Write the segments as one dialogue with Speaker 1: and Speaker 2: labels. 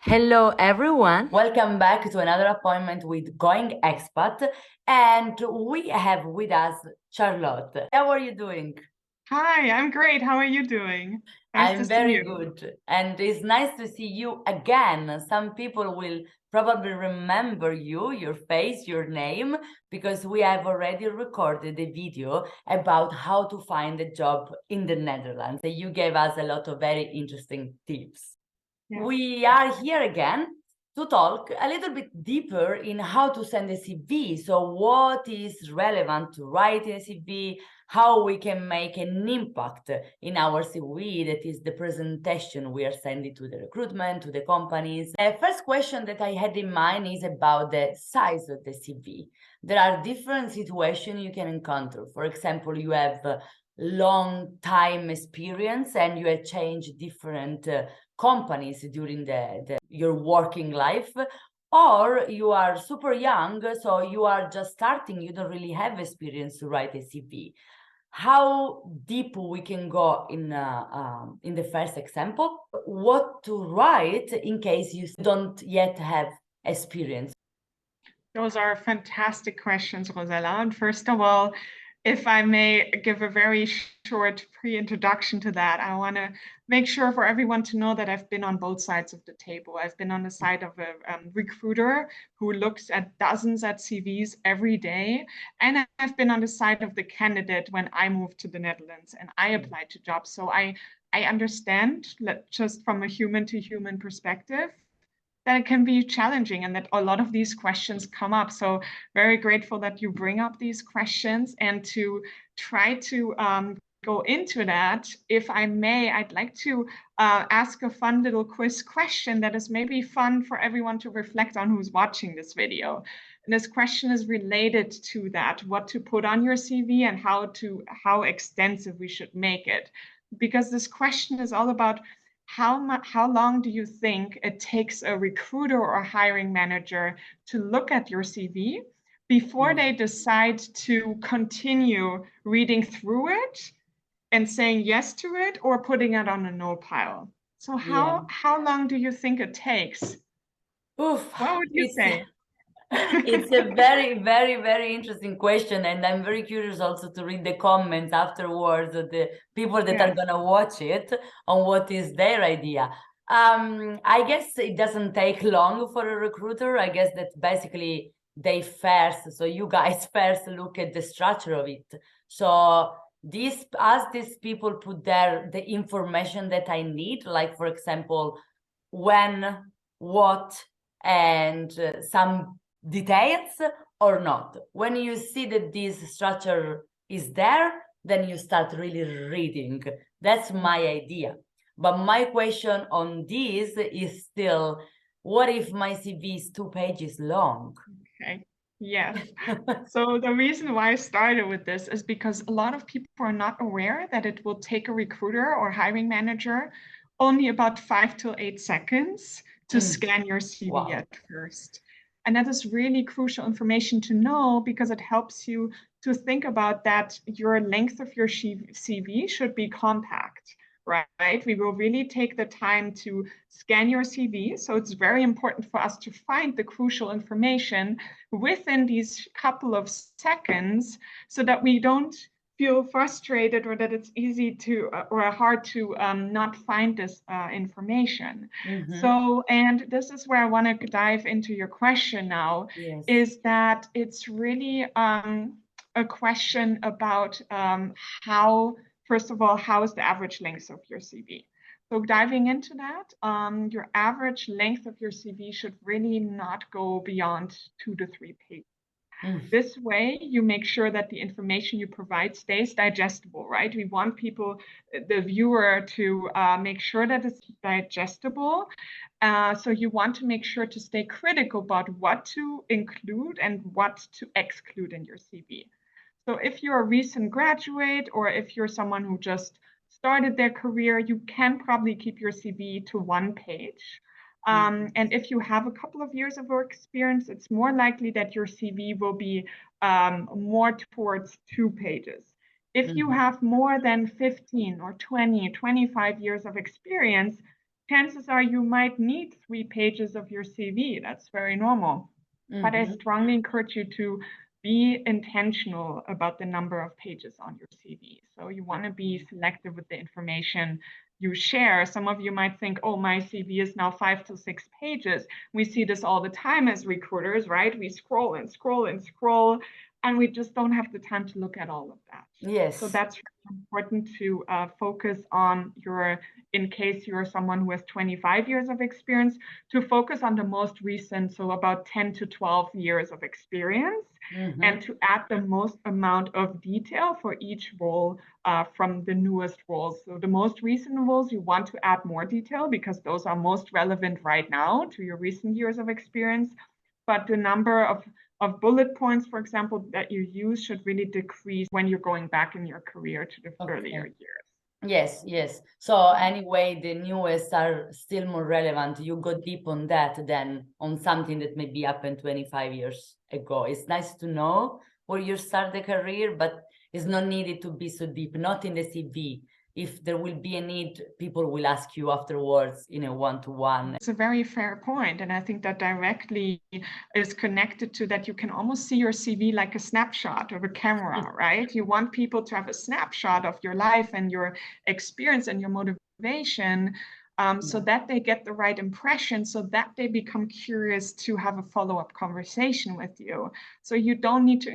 Speaker 1: Hello, everyone. Welcome back to another appointment with Going Expat. And we have with us Charlotte. How are you doing?
Speaker 2: Hi, I'm great. How are you doing? Nice to
Speaker 1: I'm
Speaker 2: see
Speaker 1: very
Speaker 2: you.
Speaker 1: good. And it's nice to see you again. Some people will probably remember you, your face, your name, because we have already recorded a video about how to find a job in the Netherlands. You gave us a lot of very interesting tips.
Speaker 2: Yes.
Speaker 1: We are here again to talk a little bit deeper in how to send a CV. So, what is relevant to write a CV, how we can make an impact in our CV, that is the presentation we are sending to the recruitment, to the companies. The first question that I had in mind is about the size of the CV. There are different situations you can encounter. For example, you have long time experience and you have changed different companies during your working life, or you are super young, so you are just starting, you don't really have experience to write a CV. How deep we can go in the first example, what to write in case you don't yet have experience.
Speaker 2: Those are fantastic questions, Rossella. And first of all, if I may give a very short pre-introduction to that, I want to make sure for everyone to know that I've been on both sides of the table. I've been on the side of a recruiter who looks at dozens of CVs every day, and I've been on the side of the candidate when I moved to the Netherlands and I applied to jobs. So I understand, just from a human to human perspective, that it can be challenging and that a lot of these questions come up. So very grateful that you bring up these questions and to try to go into that. If I may, I'd like to ask a fun little quiz question that is maybe fun for everyone to reflect on who's watching this video. And this question is related to that, what to put on your CV and how extensive we should make it. Because this question is all about how long do you think it takes a recruiter or a hiring manager to look at your CV before they decide to continue reading through it and saying yes to it or putting it on a no pile? So
Speaker 1: Yeah.
Speaker 2: how long do you think it takes?
Speaker 1: Oof,
Speaker 2: What would you
Speaker 1: it's
Speaker 2: say?
Speaker 1: it's a very, very, very interesting question, and I'm very curious also to read the comments afterwards of the people that are
Speaker 2: Yes.
Speaker 1: gonna watch it on what is their idea. I guess it doesn't take long for a recruiter. I guess that basically they first, so you guys first look at the structure of it. So these people put the information that I need, like for example, when, what, and some details or not. When you see that this structure is there, then you start really reading. That's my idea. But my question on this is still, what if my CV is 2 pages long?
Speaker 2: Okay. Yes. So the reason why I started with this is because a lot of people are not aware that it will take a recruiter or hiring manager only about 5 to 8 seconds to
Speaker 1: Mm,
Speaker 2: scan your CV
Speaker 1: wow.
Speaker 2: at first. And that is really crucial information to know because it helps you to think about that your length of your CV should be compact, right? We will really take the time to scan your CV. So it's very important for us to find the crucial information within these couple of seconds so that we don't feel frustrated or that it's easy to or hard to not find this information.
Speaker 1: Mm-hmm.
Speaker 2: So, and this is where I want to dive into your question now,
Speaker 1: Yes.
Speaker 2: is that it's really a question about how, first of all, how is the average length of your CV? So diving into that, your average length of your CV should really not go beyond 2 to 3 pages.
Speaker 1: Mm.
Speaker 2: This way, you make sure that the information you provide stays digestible, right? We want people, the viewer, to make sure that it's digestible. So you want to make sure to stay critical about what to include and what to exclude in your CV. So if you're a recent graduate or if you're someone who just started their career, you can probably keep your CV to 1 page.
Speaker 1: Yes.
Speaker 2: And if you have a couple of years of work experience, it's more likely that your CV will be more towards 2 pages. If you
Speaker 1: Mm-hmm.
Speaker 2: have more than 15 or 20, 25 years of experience, chances are you might need 3 pages of your CV. That's very normal. But I strongly encourage you to be intentional about the number of pages on your CV. So you want to be selective with the information you share. Some of you might think, oh, my CV is now 5 to 6 pages. We see this all the time as recruiters, right? We scroll and scroll and scroll, and we just don't have the time to look at all of that.
Speaker 1: Yes.
Speaker 2: So that's really important to focus on your, in case you're someone who has 25 years of experience, to focus on the most recent, so about 10 to 12 years of experience, and to add the most amount of detail for each role from the newest roles. So the most recent roles, you want to add more detail because those are most relevant right now to your recent years of experience. But the number of bullet points, for example, that you use should really decrease when you're going back in your career to the earlier years.
Speaker 1: Yes, yes. So anyway, the newest are still more relevant. You go deep on that than on something that maybe happened 25 years ago. It's nice to know where you start the career, but it's not needed to be so deep, not in the CV. If there will be a need, people will ask you afterwards in a one-to-one.
Speaker 2: It's a very fair point, and I think that directly is connected to that you can almost see your CV like a snapshot of a camera, right? You want people to have a snapshot of your life and your experience and your motivation, so that they get the right impression, so that they become curious to have a follow-up conversation with you. So you don't need to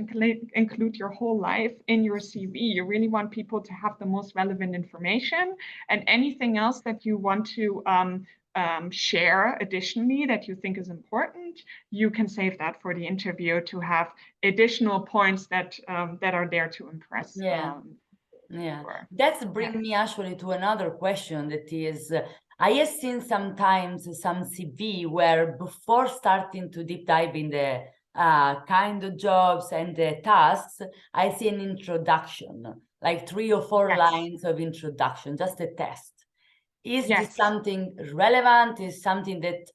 Speaker 2: include your whole life in your CV. You really want people to have the most relevant information, and anything else that you want to share additionally that you think is important, you can save that for the interview to have additional points that that are there to impress.
Speaker 1: That's bring me actually to another question, that is, I have seen sometimes some CV where before starting to deep dive in the kind of jobs and the tasks, I see an introduction, like 3 or 4 lines of introduction, just a test. Is this something relevant? Is something that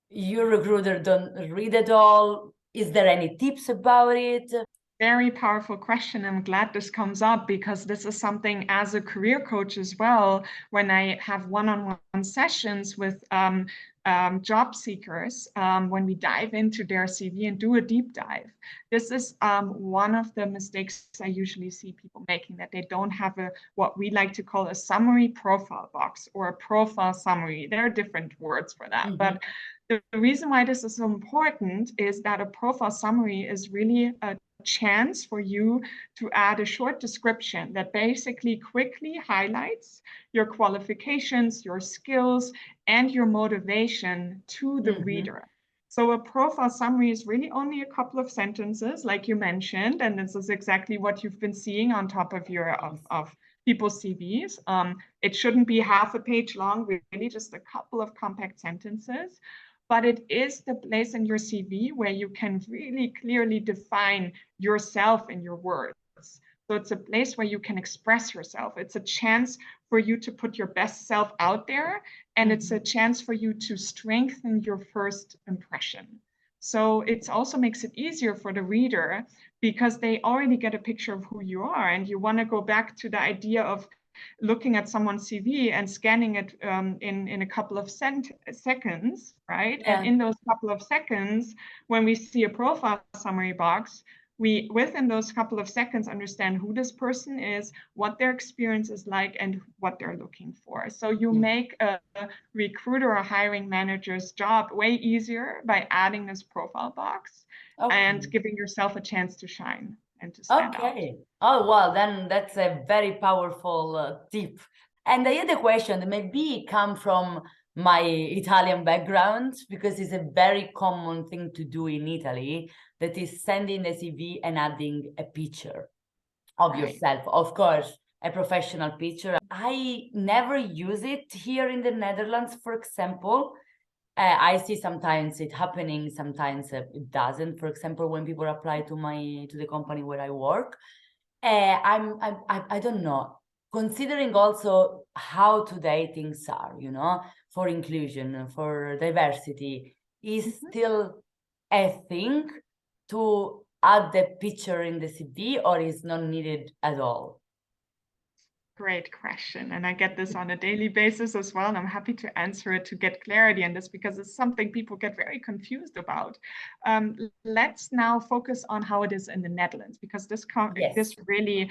Speaker 1: your recruiter don't read at all? Is there any tips about it?
Speaker 2: Very powerful question. I'm glad this comes up because this is something as a career coach as well, when I have one-on-one sessions with job seekers, when we dive into their CV and do a deep dive. This is one of the mistakes I usually see people making, that they don't have what we like to call a summary profile box or a profile summary. There are different words for that, but the reason why this is so important is that a profile summary is really a chance for you to add a short description that basically quickly highlights your qualifications, your skills, and your motivation to the reader. So a profile summary is really only a couple of sentences, like you mentioned, and this is exactly what you've been seeing on top of your of people's CVs. It shouldn't be half a page long, really just a couple of compact sentences. But it is the place in your CV where you can really clearly define yourself in your words. So it's a place where you can express yourself. It's a chance for you to put your best self out there, and it's a chance for you to strengthen your first impression. So it also makes it easier for the reader because they already get a picture of who you are, and you want to go back to the idea of looking at someone's CV and scanning it in a couple of seconds, right? And in those couple of seconds, when we see a profile summary box, we, within those couple of seconds, understand who this person is, what their experience is like, and what they're looking for. So you make a recruiter or hiring manager's job way easier by adding this profile box and giving yourself a chance to shine and to stand out.
Speaker 1: Oh, well, then that's a very powerful tip. And I had a question that maybe come from my Italian background, because it's a very common thing to do in Italy, that is sending a CV and adding a picture of yourself. Of course, a professional picture. I never use it here in the Netherlands, for example. I see sometimes it happening, sometimes it doesn't. For example, when people apply to the company where I work, I don't know. Considering also how today things are, you know, for inclusion, for diversity, is still a thing to add the picture in the CV, or is not needed at all?
Speaker 2: Great question. And I get this on a daily basis as well. And I'm happy to answer it to get clarity on this because it's something people get very confused about. Let's now focus on how it is in the Netherlands, because this really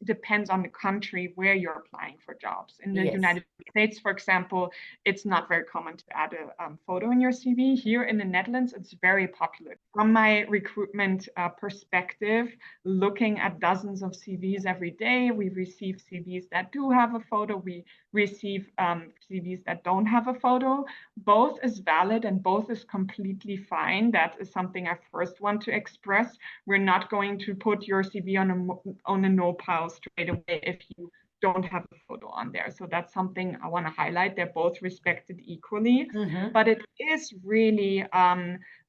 Speaker 2: depends on the country where you're applying for jobs. In the United States, for example, it's not very common to add a photo in your CV. Here in the Netherlands, it's very popular. From my recruitment perspective, looking at dozens of CVs every day, we receive CVs that do have a photo. We receive CVs that don't have a photo. Both is valid and both is completely fine. That is something I first want to express. We're not going to put your CV on a no pile straight away if you don't have a photo on there. So that's something I want to highlight. They're both respected equally, but it is really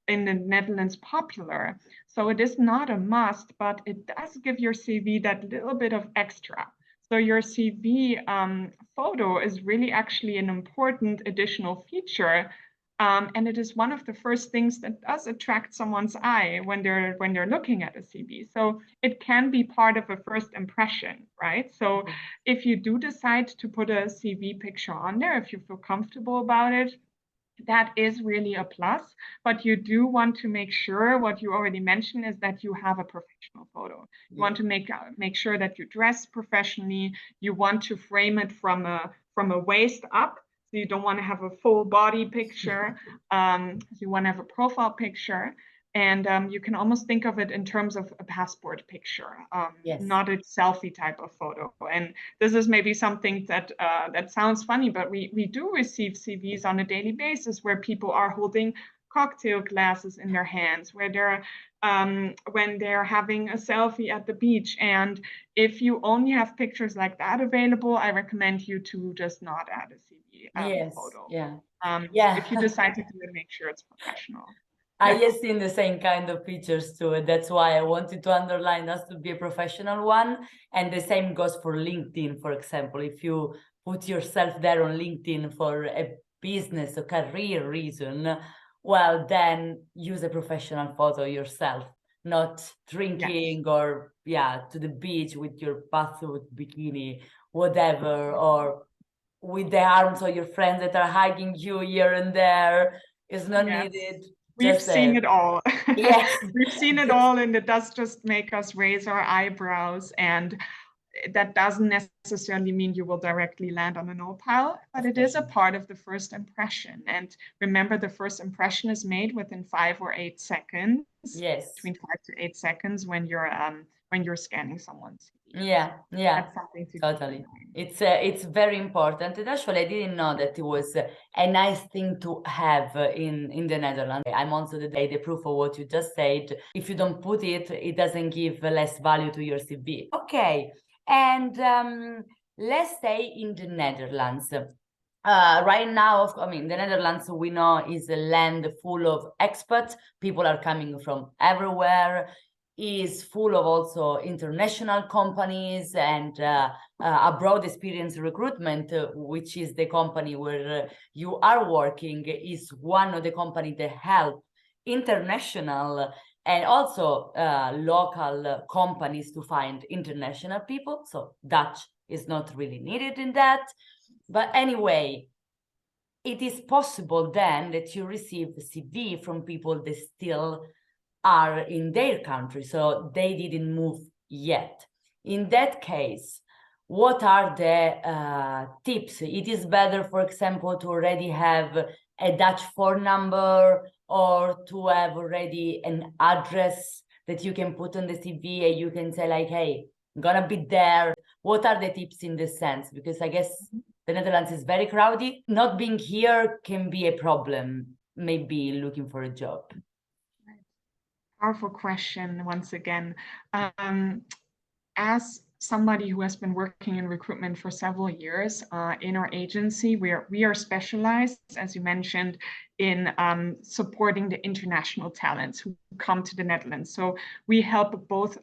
Speaker 2: in the Netherlands popular. So it is not a must, but it does give your CV that little bit of extra. So your CV photo is really actually an important additional feature. And it is one of the first things that does attract someone's eye when they're looking at a CV. So it can be part of a first impression, right? So if you do decide to put a CV picture on there, if you feel comfortable about it, that is really a plus, but you do want to make sure, what you already mentioned, is that you have a professional photo. You want to make sure that you dress professionally. You want to frame it from a waist up. So you don't want to have a full body picture. You want to have a profile picture. And you can almost think of it in terms of a passport picture, not a selfie type of photo. And this is maybe something that that sounds funny, but we do receive CVs on a daily basis where people are holding cocktail glasses in their hands, where they're when they're having a selfie at the beach. And if you only have pictures like that available, I recommend you to just not add a CV photo. If you decide to do it, make sure it's professional.
Speaker 1: I have seen the same kind of pictures too. That's why I wanted to underline that to be a professional one. And the same goes for LinkedIn, for example. If you put yourself there on LinkedIn for a business or career reason, well, then use a professional photo yourself, not drinking or to the beach with your bathsuit, bikini, whatever, or with the arms of your friends that are hugging you here and there. It's not needed.
Speaker 2: We've seen it all.
Speaker 1: Yes.
Speaker 2: We've seen it all, and it does just make us raise our eyebrows. And that doesn't necessarily mean you will directly land on a no pile, but it is a part of the first impression. And remember, the first impression is made within 5 or 8 seconds.
Speaker 1: Yes.
Speaker 2: Between 5 to 8 seconds when you're scanning someone's CV.
Speaker 1: Yeah.
Speaker 2: That's something to
Speaker 1: totally. It's very important. And actually, I didn't know that it was a nice thing to have in the Netherlands. I'm also the proof of what you just said. If you don't put it, it doesn't give less value to your CV. Okay. And let's stay in the Netherlands. Right now, the Netherlands, we know, is a land full of expats. People are coming from everywhere. Is full of also international companies and abroad experience recruitment, which is the company where you are working, is one of the companies that help international and also local companies to find international people. So Dutch is not really needed in that. But anyway, it is possible then that you receive a CV from people that still are in their country, so they didn't move yet. In that case, what are the tips? It is better, for example, to already have a Dutch phone number or to have already an address that you can put on the CV and you can say like, hey, I'm gonna be there. What are the tips in this sense? Because I guess the Netherlands is very crowded. Not being here can be a problem, maybe looking for a job.
Speaker 2: Powerful question once again. As somebody who has been working in recruitment for several years in our agency, we are specialized, as you mentioned, in supporting the international talents who come to the Netherlands. So we help both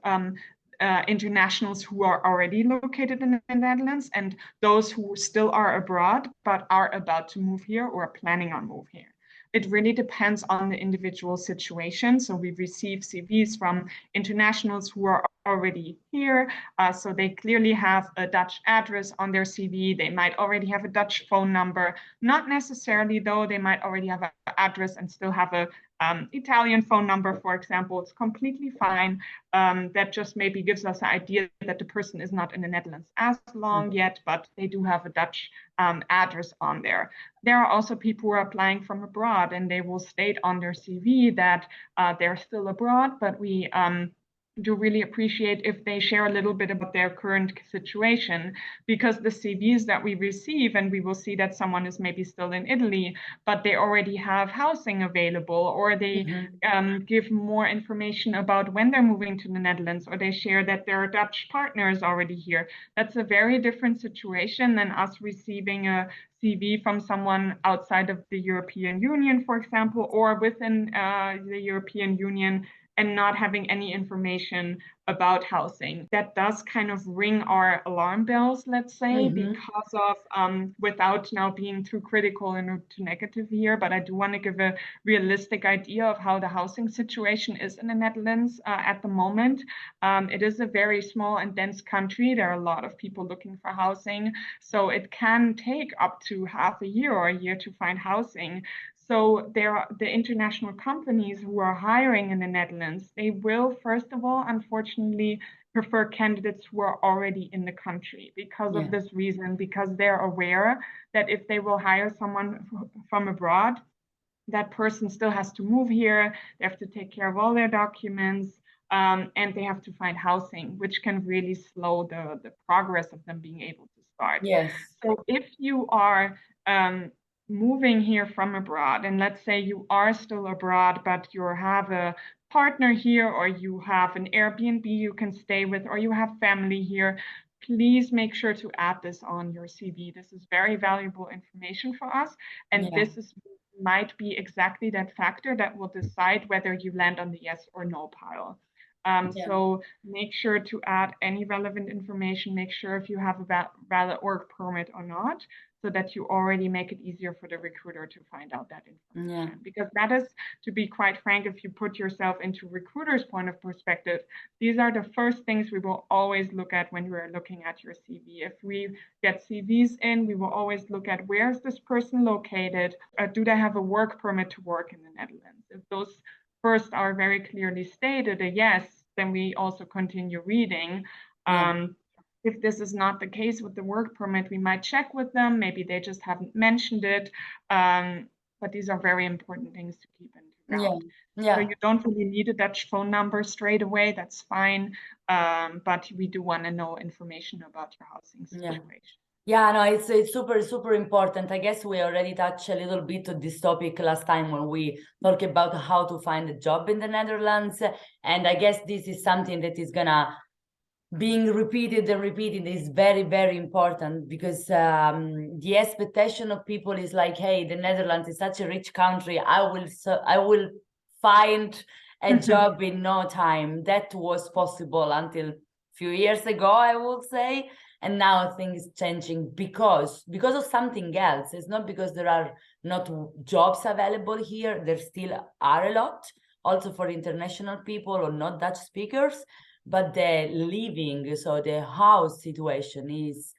Speaker 2: internationals who are already located in the Netherlands and those who still are abroad but are about to move here or are planning on moving here. it really depends on the individual situation. So we receive CVs from internationals who are already here. So they clearly have a Dutch address on their CV. They might already have a Dutch phone number. Not necessarily, though, they might already have an address and still have a Italian phone number, for example. It's completely fine. That just maybe gives us an idea that the person is not in the Netherlands as long yet, but they do have a Dutch address on there. There are also people who are applying from abroad, and they will state on their CV that they're still abroad, but we do really appreciate if they share a little bit about their current situation, because the CVs that we receive, and we will see that someone is maybe still in Italy, but they already have housing available, or they give more information about when they're moving to the Netherlands, or they share that their Dutch partner is already here. That's a very different situation than us receiving a CV from someone outside of the European Union, for example, or within the European Union, and not having any information about housing. That does kind of ring our alarm bells, let's say, because of, without now being too critical and too negative here, but I do want to give a realistic idea of how the housing situation is in the Netherlands at the moment. It is a very small and dense country. There are a lot of people looking for housing, so it can take up to half a year or a year to find housing. So there are the international companies who are hiring in the Netherlands. They will, first of all, unfortunately, prefer candidates who are already in the country because of this reason, because they're aware that if they will hire someone from abroad, that person still has to move here. They have to take care of all their documents, and they have to find housing, which can really slow the progress of them being able to start.
Speaker 1: Yes.
Speaker 2: So if you are moving here from abroad, and let's say you are still abroad, but you have a partner here, or you have an Airbnb you can stay with, or you have family here, please make sure to add this on your CV. This is very valuable information for us, and this might be exactly that factor that will decide whether you land on the yes or no pile. So make sure to add any relevant information. Make sure if you have a valid work permit or not, so that you already make it easier for the recruiter to find out that information. Because that is, to be quite frank, if you put yourself into recruiter's point of perspective, these are the first things we will always look at when we're looking at your CV. If we get CVs in, we will always look at, where is this person located? Do they have a work permit to work in the Netherlands? If those first are very clearly stated, a yes, then we also continue reading. If this is not the case with the work permit, we might check with them. Maybe they just haven't mentioned it. But these are very important things to keep in account. So you don't really need a Dutch phone number straight away. That's fine. But we do want to know information about your housing situation.
Speaker 1: Yeah, no, it's super, super important. I guess we already touched a little bit on this topic last time when we talked about how to find a job in the Netherlands. And I guess this is something that is gonna being repeated and repeated is very, very important, because the expectation of people is like, hey, the Netherlands is such a rich country. I will find a job in no time. That was possible until a few years ago, I would say. And now things changing because of something else. It's not because there are not jobs available here. There still are a lot, also for international people or not Dutch speakers. But the living, so the house situation is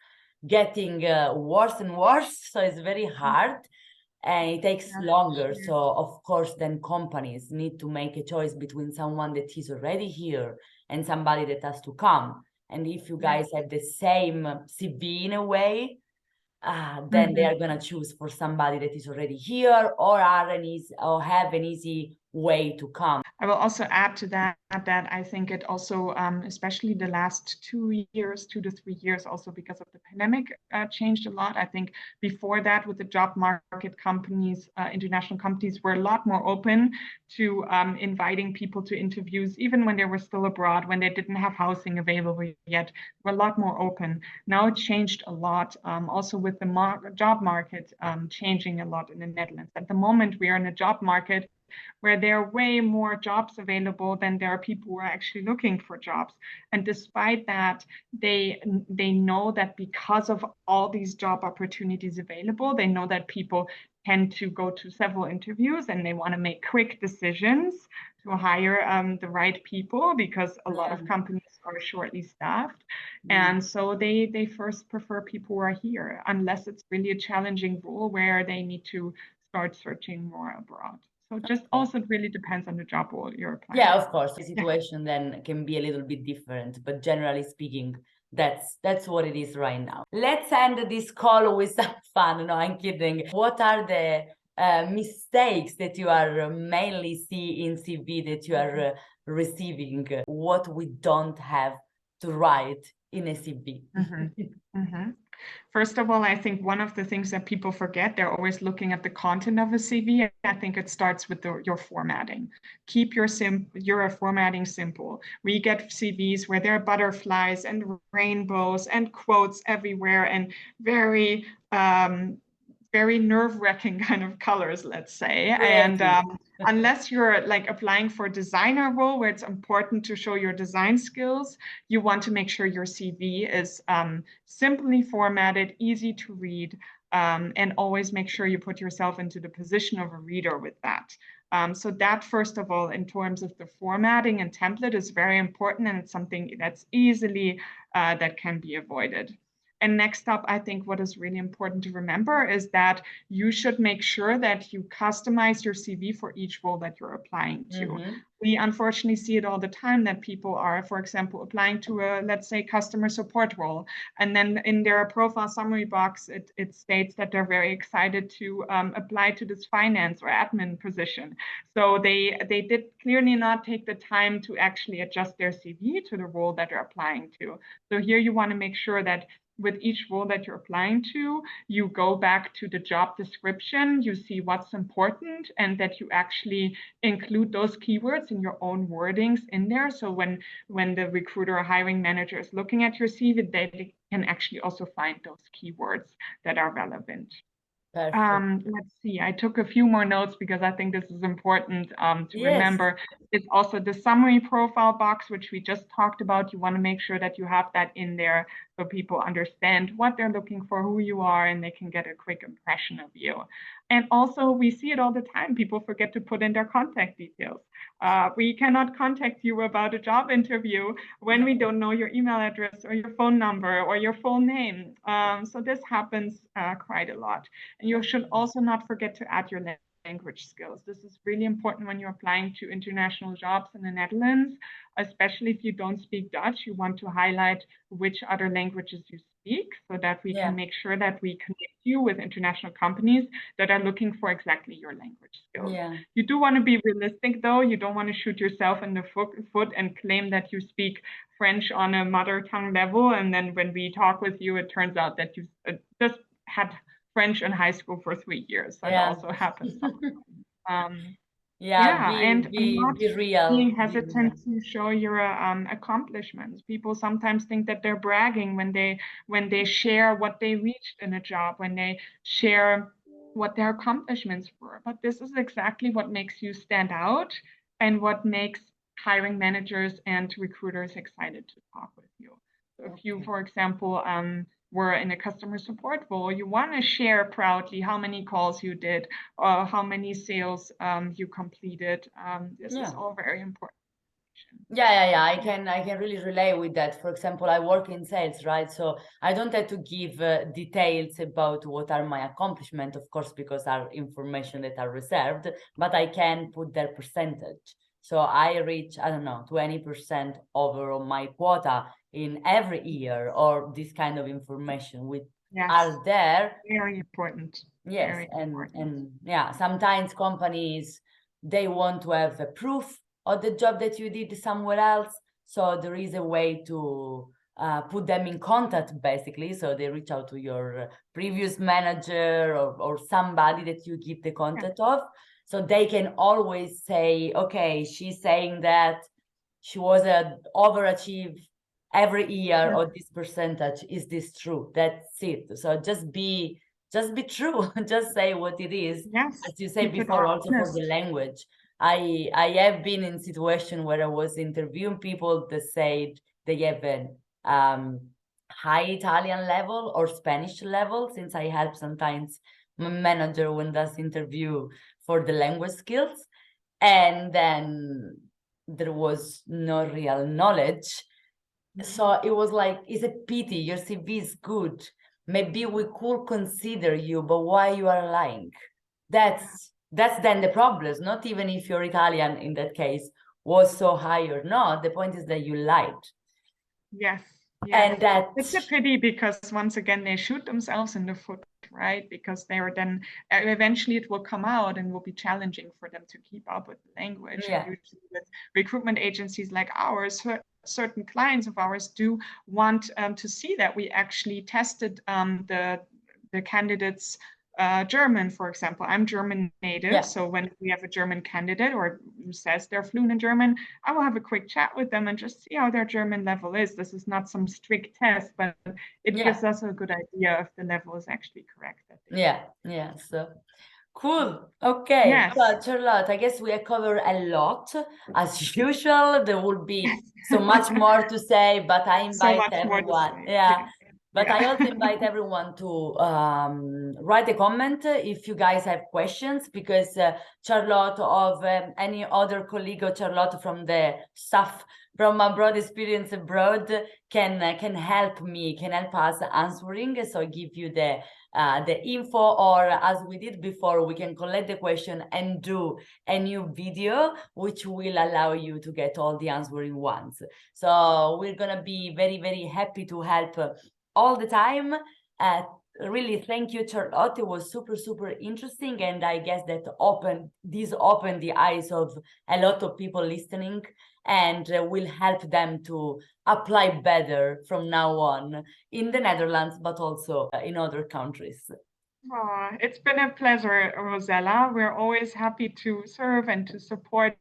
Speaker 1: getting worse and worse. So it's very hard and it takes longer. So of course, then companies need to make a choice between someone that is already here and somebody that has to come. And if you guys have the same CV in a way, then they are gonna choose for somebody that is already here or have an easy way to come.
Speaker 2: I will also add to that I think it also, especially the last 2 years, 2 to 3 years, also because of the pandemic, changed a lot. I think before that, with the job market, companies, international companies were a lot more open to inviting people to interviews, even when they were still abroad, when they didn't have housing available yet, were a lot more open. Now it changed a lot, also with the job market changing a lot in the Netherlands. At the moment, we are in a job market where there are way more jobs available than there are people who are actually looking for jobs. And despite that, they know that because of all these job opportunities available, they know that people tend to go to several interviews and they want to make quick decisions to hire the right people because a lot of companies are shortly staffed. And so they first prefer people who are here, unless it's really a challenging role where they need to start searching more abroad. So just also it really depends on the job role you're applying.
Speaker 1: Yeah, of course. The situation then can be a little bit different, but generally speaking, that's what it is right now. Let's end this call with some fun. No, I'm kidding. What are the mistakes that you are mainly see in CV that you are receiving? What we don't have to write in a CV?
Speaker 2: First of all, I think one of the things that people forget, they're always looking at the content of a CV. I think it starts with your formatting. Keep your formatting simple. We get CVs where there are butterflies and rainbows and quotes everywhere and very nerve-wracking kind of colors, let's say. And unless you're like applying for a designer role where it's important to show your design skills, you want to make sure your CV is simply formatted, easy to read, and always make sure you put yourself into the position of a reader with that. So that, first of all, in terms of the formatting and template is very important, and it's something that's easily that can be avoided. And next up, I think what is really important to remember is that you should make sure that you customize your CV for each role that you're applying to. We unfortunately see it all the time that people are, for example, applying to a, let's say, customer support role. And then in their profile summary box, it states that they're very excited to apply to this finance or admin position. So they did clearly not take the time to actually adjust their CV to the role that they're applying to. So here you want to make sure that with each role that you're applying to, you go back to the job description, you see what's important, and that you actually include those keywords in your own wordings in there. So when the recruiter or hiring manager is looking at your CV, they can actually also find those keywords that are relevant. Let's see, I took a few more notes because I think this is important to remember. It's also the summary profile box, which we just talked about. You want to make sure that you have that in there so people understand what they're looking for, who you are, and they can get a quick impression of you. And also, we see it all the time. People forget to put in their contact details. We cannot contact you about a job interview when we don't know your email address or your phone number or your full name. So this happens quite a lot. And you should also not forget to add your language skills. This is really important when you're applying to international jobs in the Netherlands, especially if you don't speak Dutch. You want to highlight which other languages you speak so that we can make sure that we connect you with international companies that are looking for exactly your language skills. You do want to be realistic, though. You don't want to shoot yourself in the foot and claim that you speak French on a mother tongue level, and then when we talk with you, it turns out that you just had French in high school for 3 years. That also happens. Be real. Being hesitant to show your accomplishments. People sometimes think that they're bragging when they share what they reached in a job, when they share what their accomplishments were. But this is exactly what makes you stand out and what makes hiring managers and recruiters excited to talk with you. So if you, for example, were in a customer support role, you want to share proudly how many calls you did or how many sales you completed. This is all very important.
Speaker 1: I can really relate with that. For example, I work in sales, right? So I don't have to give details about what are my accomplishments, of course, because are information that are reserved, but I can put their percentage. So I reach, I don't know, 20% over my quota in every year, or this kind of information which are there.
Speaker 2: Very important.
Speaker 1: Yes, and sometimes companies, they want to have a proof of the job that you did somewhere else. So there is a way to put them in contact, basically. So they reach out to your previous manager or somebody that you keep the contact of. So they can always say, okay, she's saying that she was overachieve every year or this percentage. Is this true? That's it. So just be true. Just say what it is. As you said before, also for the language. I have been in situation where I was interviewing people that said they have a high Italian level or Spanish level, since I help sometimes my manager when does interview for the language skills, and then there was no real knowledge. So it was like, it's a pity, your CV is good. Maybe we could consider you, but why you are lying? That's then the problem. Not even if your Italian in that case was so high or not. The point is that you lied.
Speaker 2: Yes,
Speaker 1: And
Speaker 2: yes. It's a pity because once again they shoot themselves in the foot, right? Because they are then eventually it will come out and will be challenging for them to keep up with the language.
Speaker 1: yeah.
Speaker 2: And usually with recruitment agencies like ours, certain clients of ours do want to see that we actually tested the candidates German, for example. I'm German native,
Speaker 1: Yeah.
Speaker 2: so when we have a German candidate or who says they're fluent in German, I will have a quick chat with them and just see how their German level is. This is not some strict test, but it gives us a good idea if the level is actually correct.
Speaker 1: Yeah, so cool. Okay.
Speaker 2: Yes.
Speaker 1: Well, Charlotte, I guess we have covered a lot as usual. There would be so much more to say, but I invite everyone. Yeah. But I also invite everyone to write a comment if you guys have questions, because Charlotte of any other colleague or Charlotte from the staff from abroad, experience abroad, can help me, can help us answering. So I give you the info, or as we did before, we can collect the question and do a new video which will allow you to get all the answering once. So we're gonna be very, very happy to help all the time. Really, thank you, Charlotte. It was super, super interesting, and I guess that opened the eyes of a lot of people listening, and will help them to apply better from now on in the Netherlands, but also in other countries.
Speaker 2: Oh, it's been a pleasure, Rossella. We're always happy to serve and to support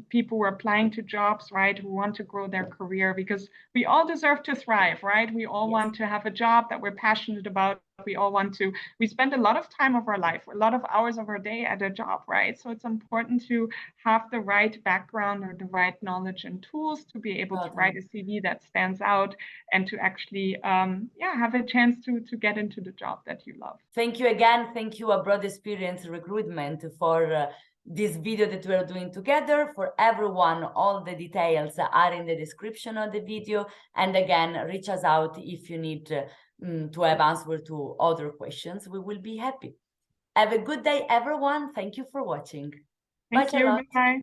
Speaker 2: people who are applying to jobs, right, who want to grow their career, because we all deserve to thrive, right? We all want to have a job that we're passionate about. We spend a lot of time of our life, a lot of hours of our day at a job, right? So it's important to have the right background or the right knowledge and tools to be able to write a CV that stands out and to actually, have a chance to get into the job that you love.
Speaker 1: Thank you again. Thank you, Abroad Experience Recruitment, for this video that we're doing together. For everyone, all the details are in the description of the video. And again, reach us out if you need to have answers to other questions. We will be happy. Have a good day, everyone. Thank you for watching.
Speaker 2: Thank you. Bye.